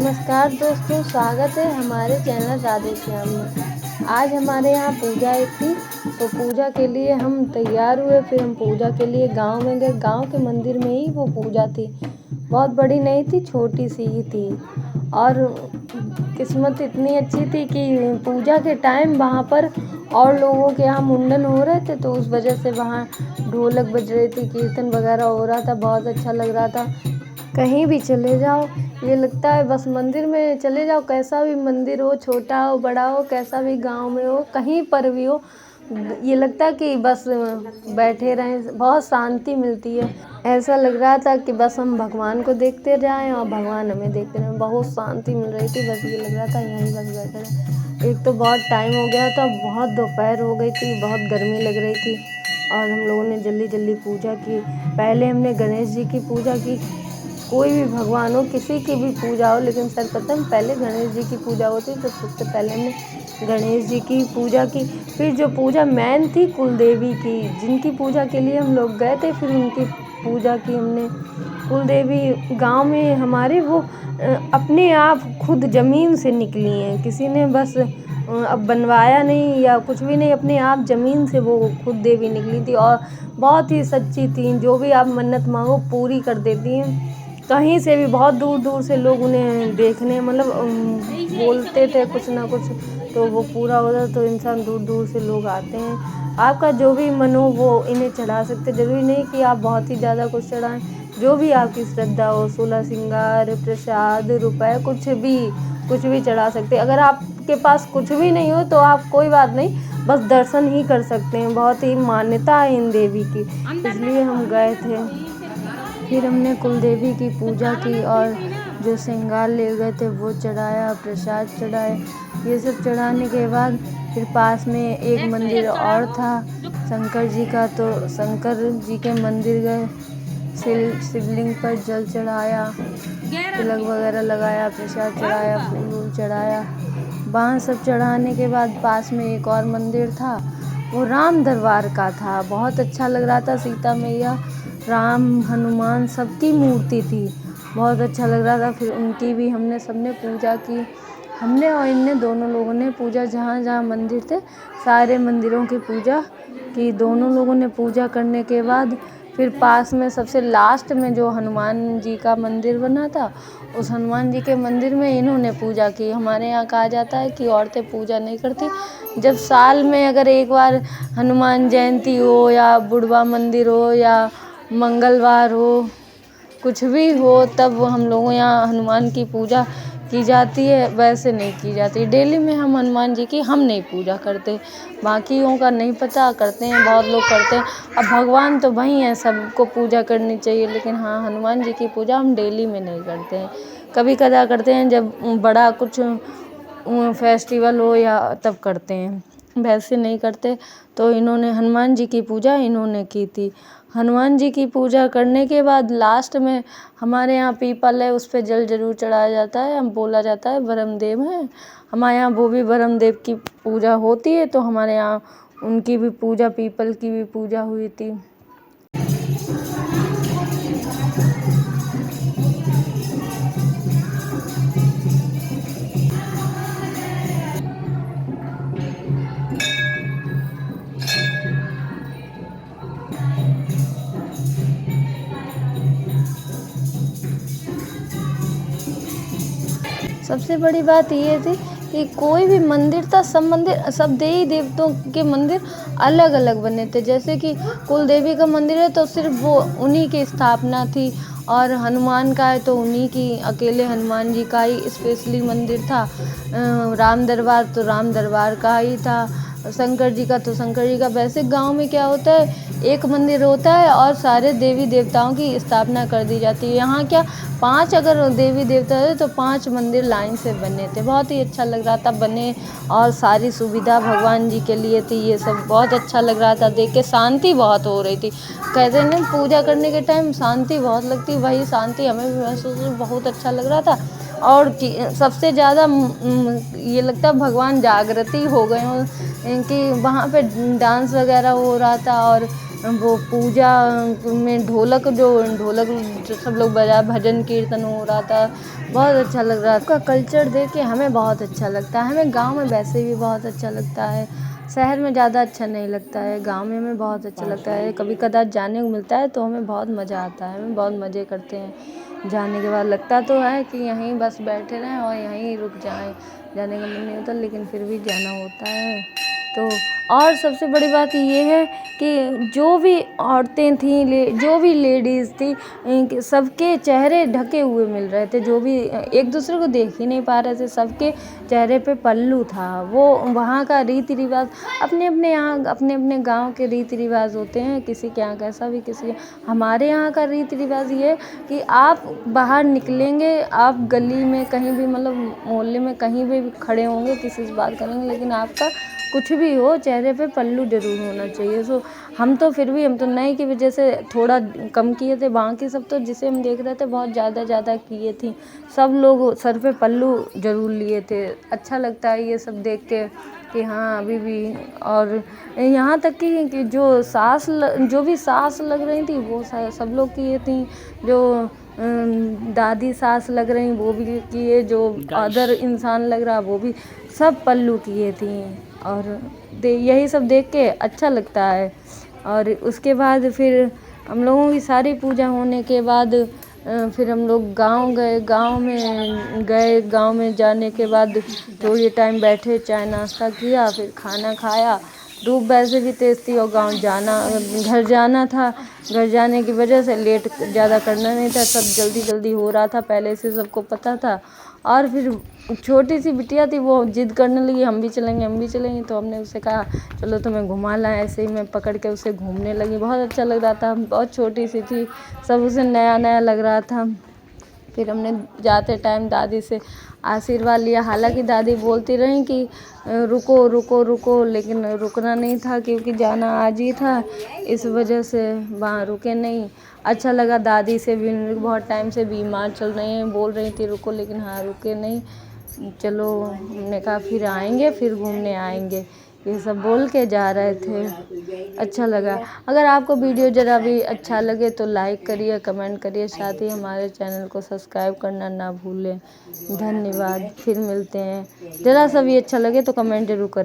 नमस्कार दोस्तों, स्वागत है हमारे चैनल राधे श्याम में। आज हमारे यहाँ पूजा थी, तो पूजा के लिए हम तैयार हुए। फिर हम पूजा के लिए गांव में गए। गांव के मंदिर में ही वो पूजा थी। बहुत बड़ी नहीं थी, छोटी सी ही थी। और किस्मत इतनी अच्छी थी कि पूजा के टाइम वहाँ पर और लोगों के यहाँ मुंडन हो रहे थे, तो उस वजह से वहाँ ढोलक बज रही थी, कीर्तन वगैरह हो रहा था। बहुत अच्छा लग रहा था। कहीं भी चले जाओ, ये लगता है बस मंदिर में चले जाओ। कैसा भी मंदिर हो, छोटा हो बड़ा हो, कैसा भी गांव में हो, कहीं पर भी हो, ये लगता है कि बस बैठे रहें। बहुत शांति मिलती है। ऐसा लग रहा था कि बस हम भगवान को देखते जाएं और भगवान हमें देखते रहें। बहुत शांति मिल रही थी। बस ये लग रहा था यहीं बस बैठे रहें। एक तो बहुत टाइम हो गया था, बहुत दोपहर हो गई थी, बहुत गर्मी लग रही थी। और हम लोगों ने जल्दी जल्दी पूजा की। पहले हमने गणेश जी की पूजा की। कोई भी भगवान हो, किसी की भी पूजा हो, लेकिन सर्वप्रथम पहले गणेश जी की पूजा होती है, तो सबसे पहले हमने गणेश जी की पूजा की। फिर जो पूजा मेन थी कुलदेवी की, जिनकी पूजा के लिए हम लोग गए थे, फिर उनकी पूजा की हमने। कुलदेवी गांव में हमारे वो अपने आप खुद ज़मीन से निकली हैं। किसी ने बस अब बनवाया नहीं या कुछ भी नहीं, अपने आप ज़मीन से वो खुद देवी निकली थी। और बहुत ही सच्ची थी। जो भी आप मन्नत मांगो पूरी कर देती हैं। कहीं से भी बहुत दूर दूर से लोग उन्हें देखने, मतलब बोलते थे कुछ ना कुछ, तो वो पूरा होता। तो इंसान दूर दूर से लोग आते हैं। आपका जो भी मन हो वो इन्हें चढ़ा सकते। ज़रूरी नहीं कि आप बहुत ही ज़्यादा कुछ चढ़ाएं। जो भी आपकी श्रद्धा हो, 16 श्रृंगार, प्रसाद, रुपए, कुछ भी चढ़ा सकते। अगर आपके पास कुछ भी नहीं हो तो आप कोई बात नहीं, बस दर्शन ही कर सकते हैं। बहुत ही मान्यता है इन देवी की, इसलिए हम गए थे। फिर हमने कुलदेवी की पूजा की और जो श्रृंगार ले गए थे वो चढ़ाया, प्रसाद चढ़ाए। ये सब चढ़ाने के बाद फिर पास में एक मंदिर और था शंकर जी का, तो शंकर जी के मंदिर गए। शिवलिंग पर जल चढ़ाया, तिलक वगैरह लगाया, प्रसाद चढ़ाया, फूल चढ़ाया। वहाँ सब चढ़ाने के बाद पास में एक और मंदिर था, वो राम दरबार का था। बहुत अच्छा लग रहा था। सीता मैया, राम, हनुमान सबकी मूर्ति थी। बहुत अच्छा लग रहा था। फिर उनकी भी हमने सबने पूजा की। हमने और इनने दोनों लोगों ने पूजा, जहाँ जहाँ मंदिर थे सारे मंदिरों की पूजा की। दोनों लोगों ने पूजा करने के बाद फिर पास में सबसे लास्ट में जो हनुमान जी का मंदिर बना था, उस हनुमान जी के मंदिर में इन्होंने पूजा की। हमारे यहाँ कहा जाता है कि औरतें पूजा नहीं करती। जब साल में अगर एक बार हनुमान जयंती हो या बुढ़वा मंदिर हो या मंगलवार हो, कुछ भी हो, तब हम लोगों यहाँ हनुमान की पूजा की जाती है। वैसे नहीं की जाती। डेली में हम हनुमान जी की हम नहीं पूजा करते। बाकियों का नहीं पता, करते हैं बहुत लोग करते हैं। अब भगवान तो वही हैं, सबको पूजा करनी चाहिए, लेकिन हाँ, हनुमान जी की पूजा हम डेली में नहीं करते हैं। कभी कदा करते हैं जब बड़ा कुछ फेस्टिवल हो या तब करते हैं, वैसे नहीं करते। तो इन्होंने हनुमान जी की पूजा इन्होंने की थी। हनुमान जी की पूजा करने के बाद लास्ट में हमारे यहाँ पीपल है, उस पे जल जरूर चढ़ाया जाता है। हम बोला जाता है ब्रह्मदेव हैं हमारे यहाँ, वो भी ब्रह्मदेव की पूजा होती है, तो हमारे यहाँ उनकी भी पूजा, पीपल की भी पूजा हुई थी। सबसे बड़ी बात ये थी कि कोई भी मंदिर था, सब देवी देवताओं के मंदिर अलग अलग बने थे। जैसे कि कुल देवी का मंदिर है तो सिर्फ वो उन्हीं की स्थापना थी, और हनुमान का है तो उन्हीं की, अकेले हनुमान जी का ही स्पेशली मंदिर था। राम दरबार तो राम दरबार का ही था। शंकर जी का तो शंकर जी का। वैसे गांव में क्या होता है, एक मंदिर होता है और सारे देवी देवताओं की स्थापना कर दी जाती है। यहाँ क्या 5 अगर देवी देवता थे तो 5 मंदिर लाइन से बने थे। बहुत ही अच्छा लग रहा था बने, और सारी सुविधा भगवान जी के लिए थी। ये सब बहुत अच्छा लग रहा था देख के। शांति बहुत हो रही थी। कहते हैं ना, पूजा करने के टाइम शांति बहुत लगती, वही शांति हमें भी महसूस, बहुत अच्छा लग रहा था। और सबसे ज़्यादा ये लगता है भगवान जागृति हो गए हों, कि वहाँ पे डांस वगैरह हो रहा था और वो पूजा में ढोलक जो सब लोग बजा, भजन कीर्तन हो रहा था, बहुत अच्छा लग रहा था। उसका कल्चर देख के हमें बहुत अच्छा लगता है। हमें गाँव में वैसे भी बहुत अच्छा लगता है, शहर में ज़्यादा अच्छा नहीं लगता है। गाँव में हमें बहुत अच्छा लगता है। कभी कदार जाने को मिलता है तो हमें बहुत मज़ा आता है, हमें बहुत मज़े करते हैं। जाने के बाद लगता तो है कि यहीं बस बैठे रहें और यहीं रुक जाएं, जाने का मन नहीं होता, लेकिन फिर भी जाना होता है। तो और सबसे बड़ी बात ये है कि जो भी औरतें थीं, जो भी लेडीज़ थी, सबके चेहरे ढके हुए मिल रहे थे। जो भी एक दूसरे को देख ही नहीं पा रहे थे, सबके चेहरे पे पल्लू था। वो वहाँ का रीति रिवाज, अपने अपने यहाँ अपने अपने गांव के रीति रिवाज होते हैं, किसी के यहाँ कैसा भी, किसी हमारे यहाँ का रीति रिवाज ये कि आप बाहर निकलेंगे, आप गली में कहीं भी, मतलब मोहल्ले में कहीं भी खड़े होंगे, किसी से बात करेंगे, लेकिन आपका कुछ भी हो, चेहरे पे पल्लू जरूर होना चाहिए। सो हम तो फिर भी, हम तो नए की वजह से थोड़ा कम किए थे, बाकी सब तो जिसे हम देख रहे थे बहुत ज़्यादा किए थी। सब लोग सर पे पल्लू जरूर लिए थे। अच्छा लगता है ये सब देख के कि हाँ अभी भी। और यहाँ तक कि जो भी सास लग रही थी वो सब लोग किए थी। जो दादी सास लग रही वो भी किए, जो अदर इंसान लग रहा वो भी, सब पल्लू किए थी। और यही सब देख के अच्छा लगता है। और उसके बाद फिर हम लोगों की सारी पूजा होने के बाद फिर हम लोग गांव गए। गांव में जाने के बाद थोड़ी टाइम बैठे, चाय नाश्ता किया, फिर खाना खाया। धूप वैसे भी तेज़ थी और घर जाना था। घर जाने की वजह से लेट ज़्यादा करना नहीं था, सब जल्दी जल्दी हो रहा था, पहले से सबको पता था। और फिर छोटी सी बिटिया थी, वो जिद करने लगी हम भी चलेंगे। तो हमने उससे कहा चलो तुम्हें घुमा लाएं। ऐसे ही मैं पकड़ के उसे घूमने लगी, बहुत अच्छा लग रहा था। बहुत छोटी सी थी, सब उसे नया नया लग रहा था। फिर हमने जाते टाइम दादी से आशीर्वाद लिया। हालांकि दादी बोलती रही कि रुको रुको रुको, लेकिन रुकना नहीं था क्योंकि जाना आज ही था, इस वजह से वहाँ रुके नहीं। अच्छा लगा, दादी से भी बहुत टाइम से बीमार चल रही हैं, बोल रही थी रुको, लेकिन हाँ रुके नहीं। चलो हमने कहा फिर आएंगे, फिर घूमने आएंगे, ये सब बोल के जा रहे थे। अच्छा लगा। अगर आपको वीडियो ज़रा भी अच्छा लगे तो लाइक करिए, कमेंट करिए, साथ ही हमारे चैनल को सब्सक्राइब करना ना भूलें। धन्यवाद। फिर मिलते हैं। ज़रा सा भी अच्छा लगे तो कमेंट ज़रूर करें।